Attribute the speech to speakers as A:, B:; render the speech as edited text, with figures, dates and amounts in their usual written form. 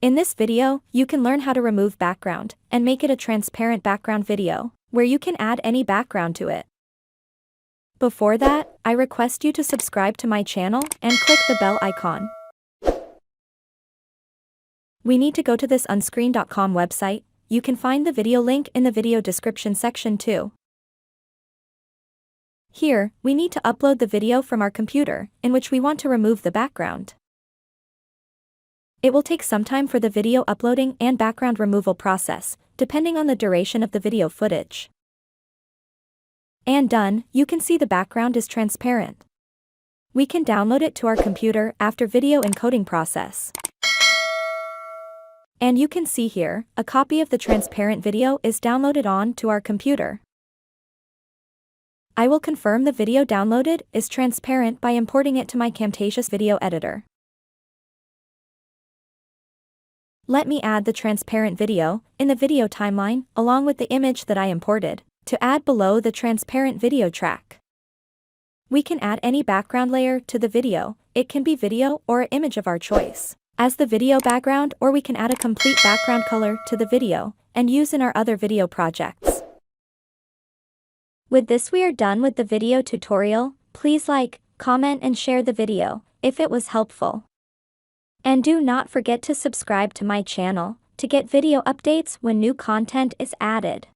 A: In this video, you can learn how to remove background and make it a transparent background video, where you can add any background to it. Before that, I request you to subscribe to my channel and click the bell icon. We need to go to this unscreen.com website. You can find the video link in the video description section too. Here, we need to upload the video from our computer, in which we want to remove the background. It will take some time for the video uploading and background removal process, depending on the duration of the video footage. And done, you can see the background is transparent. We can download it to our computer after video encoding process. And you can see here, a copy of the transparent video is downloaded on to our computer. I will confirm the video downloaded is transparent by importing it to my Camtasia video editor. Let me add the transparent video in the video timeline along with the image that I imported to add below the transparent video track. We can add any background layer to the video. It can be video or an image of our choice as the video background, or we can add a complete background color to the video and use in our other video projects. With this, we are done with the video tutorial. Please like, comment and share the video if it was helpful. And do not forget to subscribe to my channel to get video updates when new content is added.